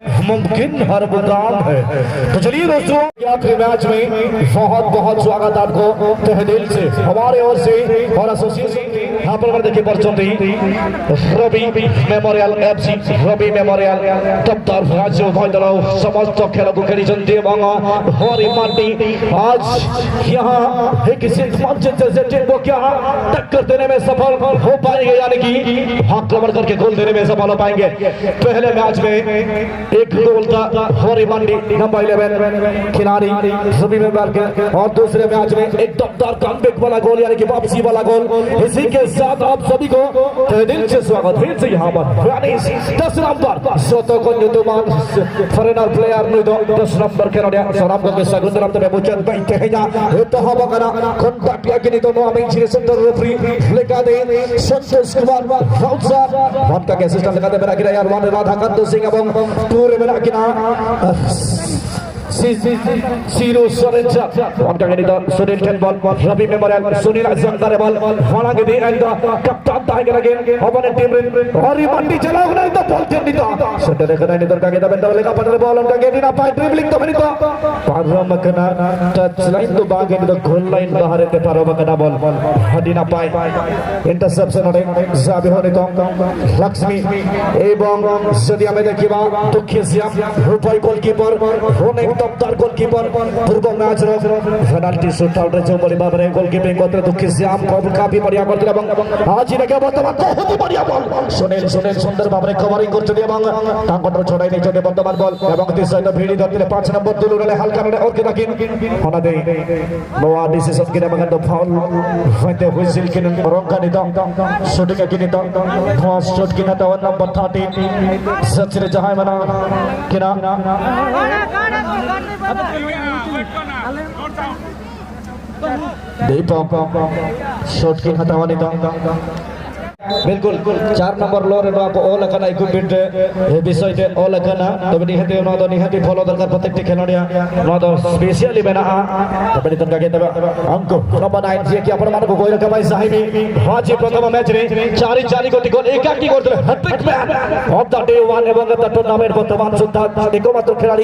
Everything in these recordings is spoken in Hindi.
मुमकिन हर मुकाम है। तो चलिए दोस्तों, आखिरी मैच में बहुत बहुत स्वागत आपको तहे दिल से हमारे ओर से और एसोसिएशन यहाँ पर देखिए परचंदी Ravi memorial FC Ravi memorial तब्दार राज्य भैदल समस्त खेल को खेली हमारी पार्टी आज यहाँ एक टीम को क्या टक्कर देने में सफल हो पाएंगे, यानी कि आक्रमण करके गोल देने में सफल हो पाएंगे। पहले मैच में एक गोल था हमारी मंडी नंबर 11 खिलाड़ी रवि मेमोरियल और दूसरे मैच में एक दमदार कमबैक वाला गोल यानी कि वापसी वाला गोल। इसी के साथ आप सभी को तहे दिल से स्वागत फिर से यहाँ पर 10 नंबर सोतो को न्यूटमान फॉरेनर प्लेयर नुदो 10 नंबर खेलोया सराम को segundo नंबर में बुचन बैठे हैं यहाँ itu haba kana kontak yakin itu mau ambil sini center referee lekade Santos Kumar Rauza wanka ke assistant lekade berakhir ya Arwan Radhakanto Singh এবং tour berakhir Zero Sorenja wanka ke itu Sunil Chen ball Ravi Memorial Sunil Azangare ball wala ke di and captain tiger again opponent team Hari Mandi chala kena itu ball chen itu center kena itu kage itu benda lega padahal ball on kage dina pai dribbling to benda param kena touch line to bagian itu goal line bahar itu param kena ball hadina pai interception oleh Zabihon itu Lakshmi এবং যদি আমি দেখিবা দুঃখিয়াম রূপাই গোলকিপার অনেক দমদার গোলকিপার পূর্ব ম্যাচর পেনাল্টি শুট আউট রে বলি ভাবে গোলকিপিং করতে দুঃখিয়াম কাফি বড়িয়া করতে এবং আজ দেখে বর্তমান বহুত বড়িয়া বল সুনীল সুন্দর ভাবে কভারিং করতে এবং টাঙ্গটর ছড়াই নিচে বর্তমান বল এবং তিন সাইড ভিড়ি ধরতে 5 নম্বর দুলুরে হালকা রে ওর কে রাখিন ওনাদে নোয়া ডিসিশন কিনে মগন ফাউল হইতে হুইসেল কিনে রংকা নিত শুটিং কিনে তো ফার্স্ট শট কিনে তো নম্বর 13 সচরে জাহাই মানা কিনা दीपक शॉट की हटावानी तो बिल्कुल 4 नंबर लोर नो आप ऑल करना इक्विपमेंट ए विषय ते ऑल करना तबे निहते नो तो निहते फॉलो दरकार प्रत्येक खेलोडिया नो तो स्पेशली बेना तबे तनका के तबे अंक नंबर 9 जे कि अपन मान को गोल कमाई साहिबी हाजी प्रथम मैच रे 4 गोटी गोल एकाकी করতে hattrick man of the day 1 এবং দা টুর্নামেন্ট বর্তমান সুদ্ধা একমাত্র খেলোয়াড়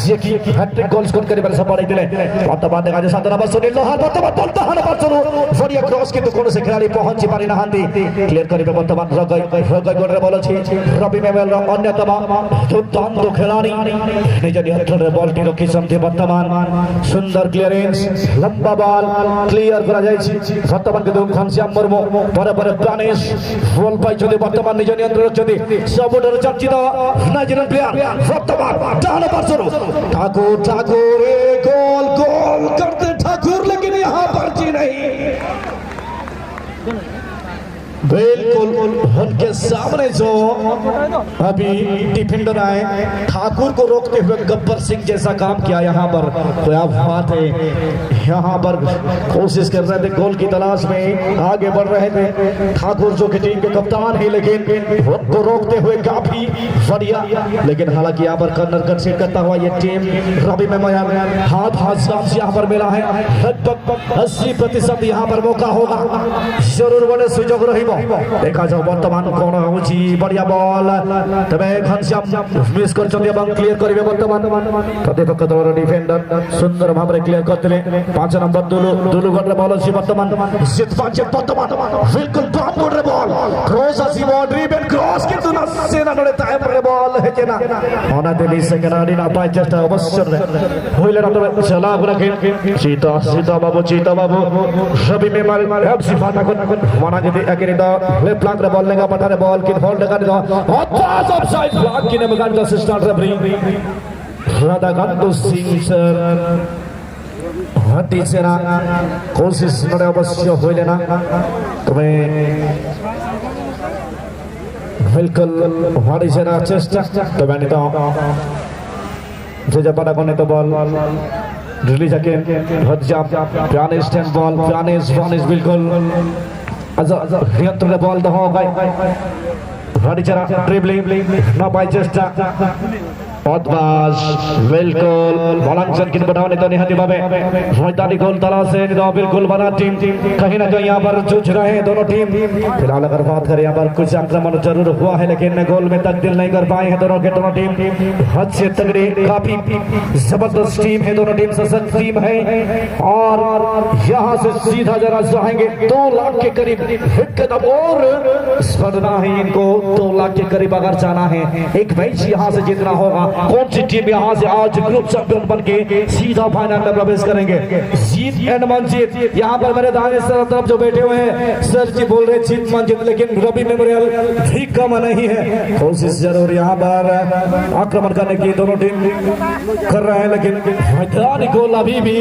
যে কি হ্যাট্রিক গোল স্কোর করে বেলা সবাই দিলে বর্তমান দেখা যায় 7 নম্বর সুনীল লোহার বর্তমান বলতে হানা পারছনো ফরিয়া ক্রস কিন্তু কোন সে খেলোয়াড় পৌঁছি পারি না হান্তি ক্লিয়ার करिबे वर्तमान रगय गोरे बोलछि रवि मेमोरियल अन्यतम दुर्दाন্ত खेलाड़ी निज नियंत्रण बॉलटी रखी समझे वर्तमान सुंदर क्लियरेंस लंबा बॉल क्लियर करा जायछि वर्तमान के घनश्याम मुर्मू परे परे प्राणेश बॉल पाइछथि वर्तमान निज नियंत्रण रखछथि सबुठर चर्चित नाइजेरियन प्लेयर वर्तमान डान पार्श्व ठाकुर गोल करते ठाकुर लेकिन यहां पर जी नहीं बिल्कुल उनके सामने जो अभी डिफेंडर आए ठाकुर को रोकते हुए गब्बर सिंह जैसा काम किया यहाँ पर क्या बात है। यहाँ पर कोशिश कर रहे थे गोल की तलाश में आगे बढ़ रहे थे ठाकुर जो कि टीम के कप्तान है लेकिन उनको रोकते हुए काफी बढ़िया लेकिन हालांकि यहाँ पर कर्नर कंसीड करता हुआ ये टीम रवि मेमोरियल हाथ से यहाँ पर मिला है 80% यहाँ पर मौका होगा जरूर बने सुजोग रही देखा जाओ वर्तमान कौन होची बढ़िया बॉल तबे घनश्याम मिस करछथि এবং क्लियर करिवे वर्तमान प्रतिपक्ष दलर डिफेंडर सुंदर भाबरे क्लियर करथिले 5 नंबर दुलु गडरे बॉल अछि वर्तमान जित पांचे वर्तमान बिल्कुल बाउंड रे बॉल क्रॉस अछि बॉल ड्रिबन क्रॉस किंतु ना सेना नडे टाइम रे बॉल हेजेना ओना देली सेकेंडरी ना पाइ चेष्टा अवश्य होइले ना तबे चला रखे सीता बाबू रवि मेमोरियल एफसी फाटा माना जदि एकेरे लेफ्ट फ्लैंक रे बॉल लेगा पठारे बॉल की होल्ड लगा दिया और पास ऑफसाइड ब्लॉक किने मगान का assistant referee Radhakant Singh sir हटी सेना कोशिश नडे अवश्य होइले ना तबे बिल्कुल हटी सेना चेष्टा तबे नि तो जे जपाटा कोने तो बॉल रिलीज अगेन हट जाप प्राणेश स्टैंड बॉल प्राणेश बिल्कुल नियंत्रण बॉल दो गई हरी चरा ड्रिबलिंग ना बाय चेष्टा Odbas बिल्कुल वॉलंटियर की बढ़ाने तो निहाती बाबे मैदानी गोल तलाश से तो बिल्कुल बना टीम कहीं ना कहीं यहाँ पर जूझ रहे हैं दोनों टीम। फिलहाल अगर बात करें यहाँ पर कुछ आक्रमण जरूर हुआ है लेकिन गोल में तब्दील नहीं कर पाए हैं दोनों टीम। हद से तगड़ी काफी जबरदस्त टीम है, दोनों टीम सशक्त टीम है और यहाँ से सीधा जरा चाहेंगे 2 लाख के करीब हिट कदम और स्पर्धा है इनको 2 लाख के करीब अगर जाना है। एक मैच यहाँ से जीतना होगा। कौन सी टीम यहाँ से आज ग्रुप चैंपियन बन के सीधा फाइनल में प्रवेश करेंगे? जीत एंड मंजीत यहाँ पर मेरे दाहिने तरफ जो बैठे हुए हैं सर जी बोल रहे जीत मंजीत, लेकिन रवि मेमोरियल भी कम नहीं है। कोशिश जरूर यहाँ पर आक्रमण करने की दोनों टीम कर रहे हैं लेकिन मैदानी गोल अभी भी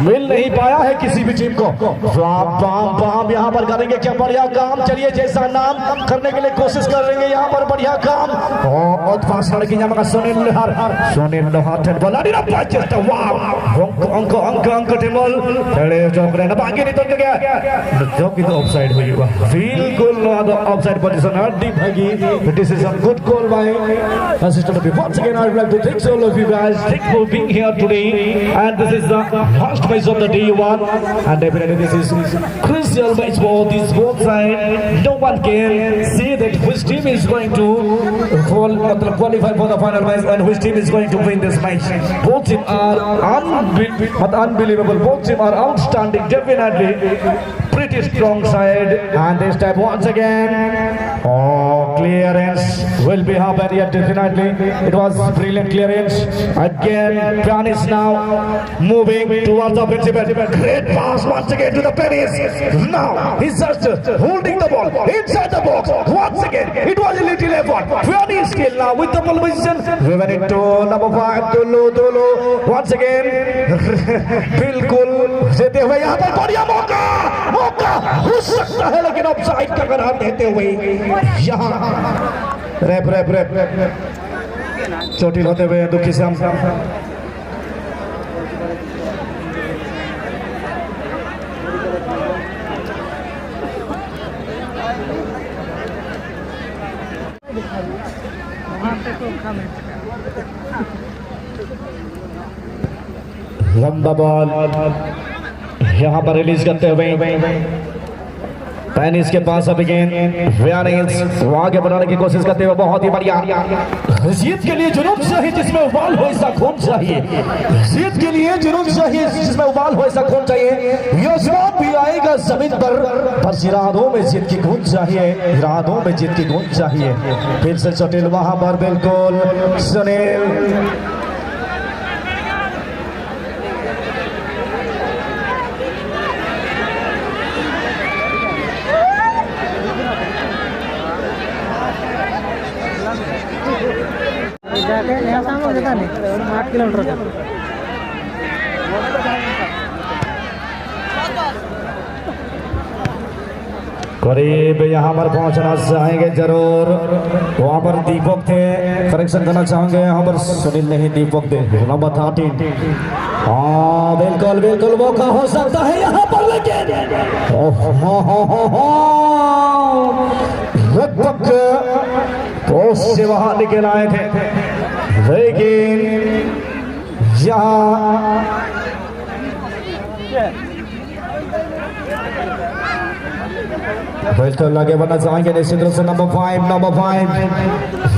मिल नहीं पाया है किसी भी टीम को। यहाँ पर करेंगे क्या बढ़िया काम, चलिए जैसा नाम करने के लिए कोशिश कर रहे हैं यहाँ पर बढ़िया काम। सुनील लोहार बॉलर अंक टेबल बाकी नहीं तो गया जो कि तो ऑफसाइड हुई बिल्कुल ऑफसाइड पोजीशन हड्डी भागी decision good call by assistant of once again I would like to thank all of you guys for being here today and this is the last match of the day one and definitely this is crucial match for this both side. No one can say that which team is going to qualify for the final match and which team is going to win this match. Both teams are unbelievable, both teams are outstanding, definitely pretty strong side and this time once again clearance will be happened here definitely. It was brilliant clearance again. Pianis now moving towards the principal. Great pass once again to the Pianis. Now he's just holding the ball inside the box once again. It was a little effort. Pianis still now with the ball position. Driven into number 5 Dulu once again. बिल्कुल देते हुए यहाँ पर बढ़िया मौका हो सकता है लेकिन ऑफसाइड का करार देते हुए यहाँ रेप चोटिल होते हुए दुखी से लंबा बॉल यहाँ पर रिलीज करते हुए पेनिस के पास अब आगे बढ़ाने की कोशिश करते हुए बहुत ही बढ़िया। जीत के लिए जुनून चाहिए जिसमें उबाल हो ऐसा खून चाहिए, जीत के लिए जुनून चाहिए जिसमें उबाल हो ऐसा खून चाहिए। ये स्वाद भी आएगा जमीन पर इरादों में जीत की खून चाहिए, इरादों में जीत की खून चाहिए। फिर से चोटिल वहां पर बिल्कुल सुनील यहाँ सामने देता नहीं 8 किलोमीटर का करीब यहाँ पर पहुंचना चाहेंगे जरूर। वहां पर दीपक थे, करेक्शन करना चाहेंगे यहाँ पर सुनील नहीं दीपक थे नंबर 13। हाँ बिल्कुल मौका हो सकता है यहाँ पर लेकिन लगभग पोस्ट से वहां निकल आए थे लेकिन यहाँ बिल्कुल आगे बढ़ना चाहेंगे निश्चित रूप से नंबर 5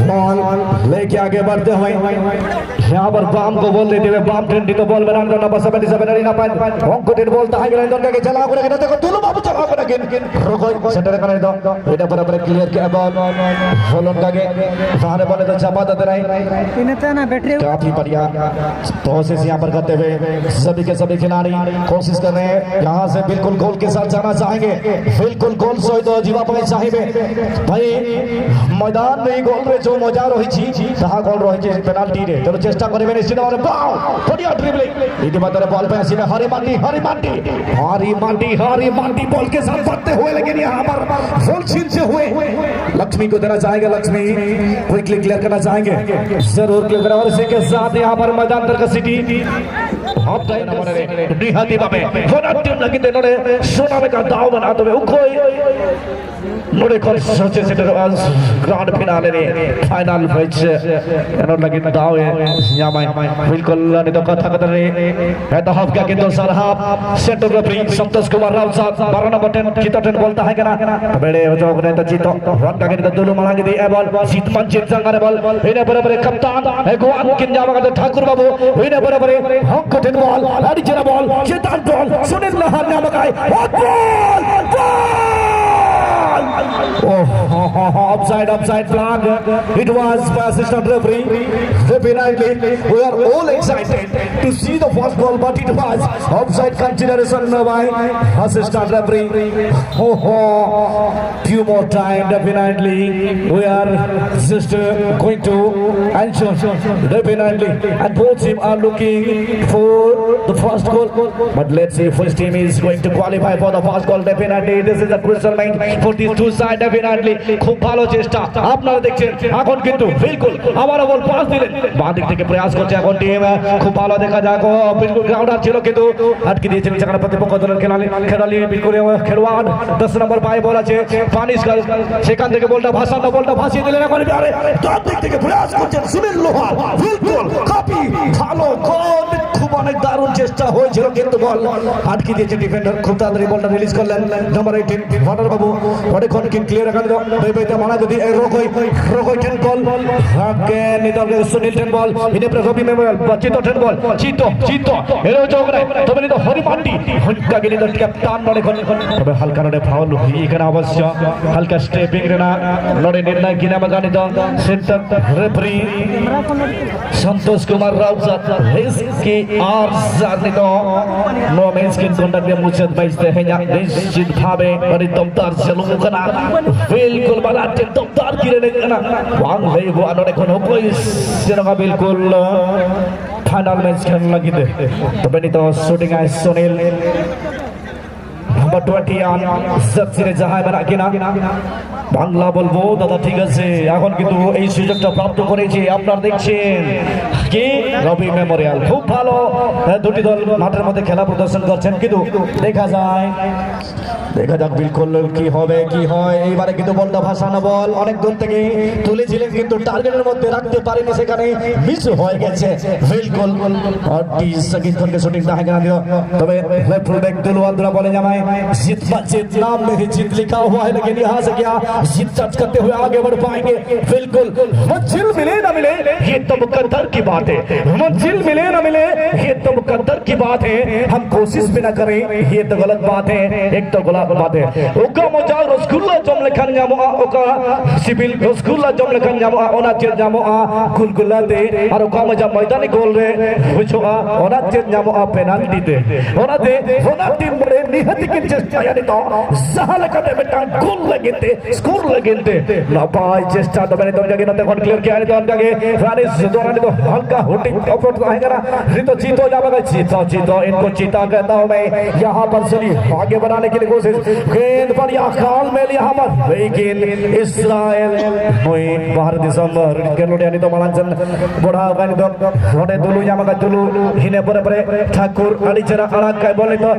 बॉल लेके आगे बढ़ते हुए यहाँ पर बाम को बोल देते हुए बाम ट्रेंडी तो बॉल बनाने नंबर 77 अरीना पाइन हमको टेन बोलता है ग्राइंडर के चला को लेके देखो दोनों बाबू चला को लेके रुको सेंटर करने दो बेटा बराबर क्लियर किया बॉल बॉल उनका के सारे बॉल तो चपा देते रहे इन्हें ना बैटरी काफी बढ़िया कोशिश यहाँ पर करते हुए सभी के सभी खिलाड़ी कोशिश कर रहे हैं यहाँ से बिल्कुल गोल के साथ जाना चाहेंगे। बिल्कुल गोल सहित जीवा पाई चाहिए भाई मैदान में गोल रे जो मजा रही ताहा गोल रही पेनाल्टी रे तेणु चेष्टा करेंगे निश्चित भाव बढ़िया ड्रिबलिंग इतिमध्य बॉल पे आसिले हरी मांडी बॉल के साथ बढ़ते हुए लेकिन यहाँ पर गोल छीनते हुए लक्ष्मी को देना चाहेंगे। लक्ष्मी क्विकली क्लियर करना चाहेंगे जरूर क्लियर करा और इसी के साथ यहाँ पर मैदान तक सिटी हाफ टाइम नंबर निहाती बाबे फोना टीम लगी देनोरे सोना में का दाव बनाते हुए उखोई Mode konsentrasi sederhana grand finale ini final match yang lagi tahu ya nyamai bilkul itu kata-kata ini itu hafga kita sarhab center referee Santosh Kumar Rao saat 12 number 10 kita 10 bola है क्या ना बड़े बच्चों को नहीं तो जीतो रन का कितना दोनों मांगे दी ए बॉल सीतमन चिंता करे बॉल इन्हें बड़े बड़े कप्तान है गोवान किन्जा मगर ठाकुर बाबू इन्हें बड़े बड़े हम को 10 बॉल आदि जरा बॉल चेतन बॉल सुनील लहर नाम का offside flag. It was by assistant referee. Definitely, we are all excited to see the first ball, but it was offside consideration by assistant referee. Few more time. Definitely, we are just going to ensure definitely, and both teams are looking for the first goal. But let's see if which team is going to qualify for the first goal. Definitely, this is a crucial match for these two sides. Definitely, খুব ভালো চেষ্টা আপনারা দেখছেন এখন কিন্তু বিলকুল আবার বল পাস দিলেন বাঁ দিক থেকে প্রয়াস করছে এখন টিম খুব ভালো দেখা যায় বিলকুল গ্রাউন্ডার ছিল কিন্তু আটকে দিয়েছে সেখানে প্রতিপক্ষ দলের খেলালি বিলকুল খেলোয়াড় 10 নম্বর পায়ে বল আছে পানিশ সেখান থেকে বলটা ভাসিয়ে দিলেন এখন ডান দিক থেকে প্রয়াস করছেন সুনীল লোহার বিলকুল কপি ভালো গোল খুব অনেক দারুণ চেষ্টা হয়েছিল কিন্তু বল আটকে দিয়েছে ডিফেন্ডার খুব তাড়াতাড়ি বলটা রিলিজ করলেন নম্বর 18 ওয়াটার বাবু ওটা কোন কি ক্লিয়ার রাখা দিল বেবেতে মানা যদি রোকই 10 বল আগে নিদলে সুনীল 10 বল ইনে প্রগবি মেমোরিয়াল চিতো 10 বল চিতো এর চোখ নাই তবে নিতো হরিমান্ডি হনকা গেলি তো ক্যাপ্টেন বলে তবে হালকা নড়ে ফাউল এখানে অবশ্য হালকা স্টেপিং রেনা লড়ে নির্ণয় কিনা মাগানি তো সেন্টার রেফারি संतोष कुमार राव इसकी आर जाने तो नो मैच के कंडक्ट में मुझे बैठते हैं या निश्चित भावे बड़ी दमदार चलूं करना बिल्कुल बाला दमदार गिरने करना वहाँ है वो अनोने कोनो कोई सिनेमा बिल्कुल फाइनल मैच खेलने लगी थे तो बनी तो शूटिंग है सुनील नंबर 20 ऑन सबसे जहां बना किना বাংলা বলবো দাদা ঠিক আছে এখন কিন্তু এই সুযোগটা প্রাপ্ত করেছে আপনারা দেখছেন কি রবি মেমোরিয়াল খুব ভালো দুটি দল মাঠের মধ্যে খেলা প্রদর্শন করছেন কিন্তু দেখা যাক বিলকুল কি হবে কি হয় এইবারে কিন্তু বলটা ভাসানো বল অনেক দূর থেকে তুলেছিলেন কিন্তু টার্গেটের মধ্যে রাখতে পারেনি সেখানে মিস হয়ে গেছে বিলকুল और 30 सेकंड करके शूटिंग था है दिया तबे लेफ्ट फुल बैक दुलवांद्रा बोले जमाए जीत नाम नहीं जीत लिखा हुआ है लेकिन यहां से क्या जीत दर्ज करते हुए आगे बढ़ पाएंगे बिल्कुल मंजिल मिले ना मिले ये तो मुकद्दर की बात है मंजिल मिले ना मिले ये तो मुकद्दर की बात है हम कोशिश भी ना करें ये तो गलत बात है एक तो गलत बात है ओका मजा रसगुल्ला जमले खान जामो ओका सिविल रसगुल्ला जमले खान जामो ओना चेर जामो गुलगुला दे और ओका मजा मैदानी गोल रे बुझो ओना चेर जामो पेनाल्टी दे ओना दे ओना टीम बड़े निहती की चेष्टा यानी तो जहां लगे बेटा गोल लगेते स्कोर लगेते लापाई चेष्टा तो मैंने तो जगह ना देखो क्लियर किया है तो उनका के रानी दौरान तो हल्का हुटिंग अप्रोच आएगा ना रितो चीतो जाएगा चीतो इनको चीता कहता हूं मैं यहां पर चली आगे बढ़ाने के लिए कोशिश गेंद पर या काल में लिया हम लेकिन इस्राएल मोई बाहर दिसंबर केलोडिया नि तो मालांचन बड़ा गानी तो रोडे दुलु यामगा दुलु हिने परे परे ठाकुर अडिचरा अड़ाक काय बोले तो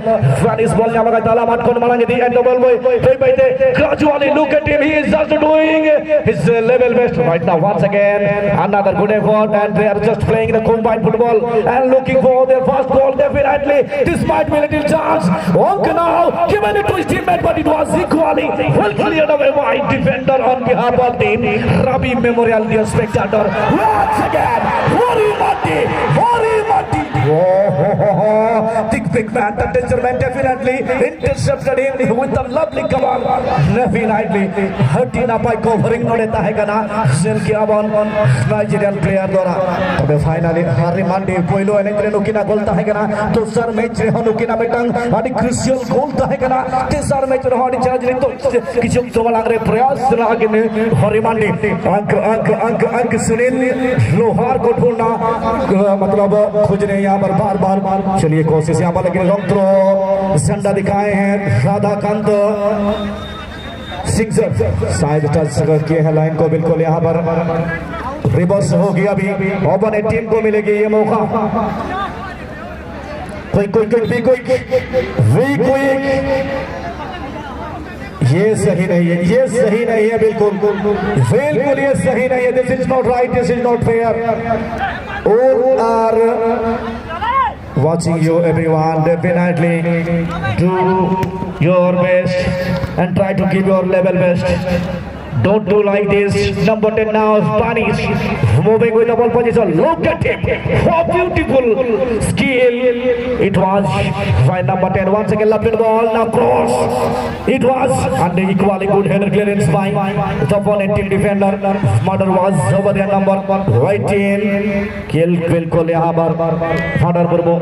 फ्रानिस बॉल यामगा ताला माट कोन मालांगे दी एंड बॉल बॉय बेबे gradually look at him he is just doing his level best right now once again another good effort and they are just playing the combined football and looking for their first goal definitely this might be a little chance okay now given it to his teammate but it was equally well cleared away by defender on behalf of team Rabi Memorial dear spectator once again Horimati thick big man the danger man definitely intercepted him with the lovely cover definitely हटीना पाई कवरिंग नोड़ेता है गना सेल की आवन नाइजीरियन प्लेयर द्वारा तबे फाइनली हरिमांडी पहिलो एनेक्रे नुकिना गोलता है गना तो सर मैच रे नुकिना मेटंग आदि क्रुशियल गोलता है गना ते सर मैच रे हडी चार्ज तो किछु तो लागरे प्रयास लागे ने हरिमांडी अंक सुनील लोहार को ढूंढना मतलब खोजने यहां पर बार चलिए कोशिश यहां पर लेकिन लॉन्ग थ्रो झंडा दिखाए हैं राधाकांत सिक्सर शायद टच किए हैं लाइन को बिल्कुल यहाँ पर रिवर्स होगी अभी ओपन टीम को मिलेगी ये मौका कोई ये सही नहीं है, ये सही नहीं है, बिल्कुल बिल्कुल ये सही नहीं है। This is not right, this is not fair. All are watching you, everyone. Definitely do your best and try to give your level best. Don't do like this. Number 10 now, Spanish moving with the ball position. Look at him. How beautiful skill. It was by number 10. Once again, left in ball. Now cross. It was and equally good header clearance by the opponent team defender. Murder was over there. Number 18. Kill बिल्कुल यहाँ पर मर्डर करबो।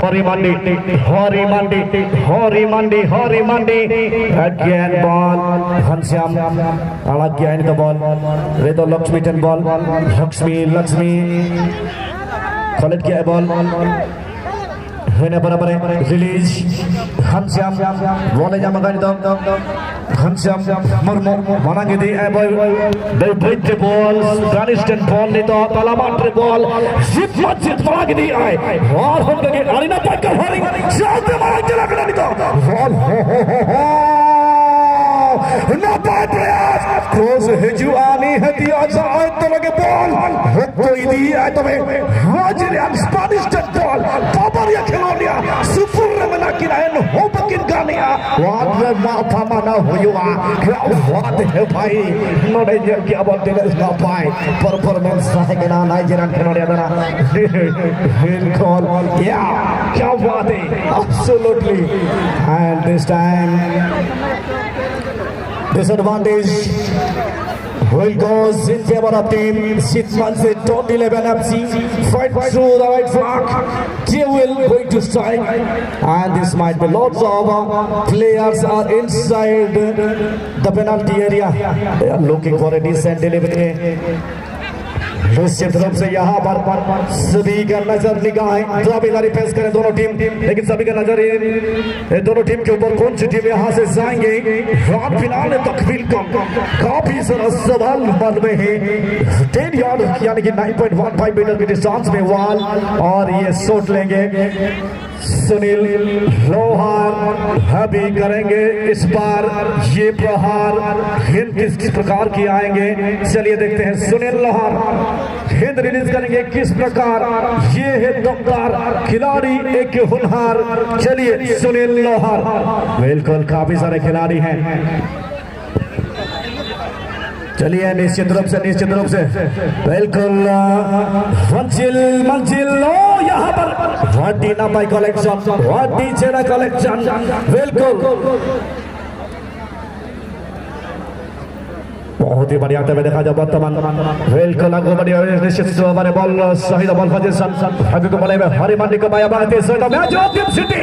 Hori Mandi. Again ball. Hansyam. अलग गया इनका बॉल। रेतो Lakshmi ten ball. Lakshmi collect किया है बॉल। होने बराबर है। रिलीज हंस्याम बॉल जमा कर दो। हंस्याम मुर्मू मानेंगे दी है बॉल। दे ब्रेक बॉल। गानिस्टन बॉल नहीं तो तलामाट्रे बॉल। जिप मानेंगे दी है। और हम लोग अरीना टैकल हरी। चलते मारा चला कर नहीं तो बॉल। ना बात प्रयास क्रॉस हिजुआनी हती आजा तो लगे बॉल तो इदी है तो में हाजिर स्पेनिश बॉल पापर या खिलौनिया सुपर मना किरायन हो बकिन गानिया वाद माथा मना हुआ क्या बात है भाई नोडेजर की अब दिस ना पाए परफॉर्मेंस है कि ना नाइजीरियन खिलौनिया दरा बिल्कुल या क्या बात है absolutely and this time disadvantage will goes in favor of team Sitman's top 11 FC. Fight through the right flank. They will going to strike, and this might be lots of players are inside the penalty area. They are looking for a decent delivery. निश्चित रूप से यहाँ पर सभी का नजर निगाहें दावेदारी पेश करें दोनों टीम, लेकिन सभी का नजर दोनों टीम के ऊपर कौन सी टीम यहाँ से जाएंगे। ग्रांड फिनाले तक बिल्कुल काफी सारा सवाल मन में है। 10 यार्ड यानी कि 9.15 मीटर की डिस्टेंस में वॉल और ये शॉट लेंगे सुनील लोहार अभी करेंगे इस बार ये प्रहार हिंद किस प्रकार की आएंगे। चलिए देखते हैं सुनील लोहार हिंद रिलीज करेंगे किस प्रकार। ये है दमदार खिलाड़ी एक होनहार। चलिए सुनील लोहार बिल्कुल काफी सारे खिलाड़ी हैं। चलिए निश्चित रूप से बिल्कुल मंजिल लो यहाँ पर वाटी नापाई कलेक्शन वाटी चेरा कलेक्शन बिल्कुल बहुत ही बढ़िया तब देखा जाए वर्तमान बिल्कुल आगे बढ़िया निश्चित हमारे बॉल सही बॉल पोजीशन आगे को बोले हरी मंडी को बाया बाते मैच ऑफ सिटी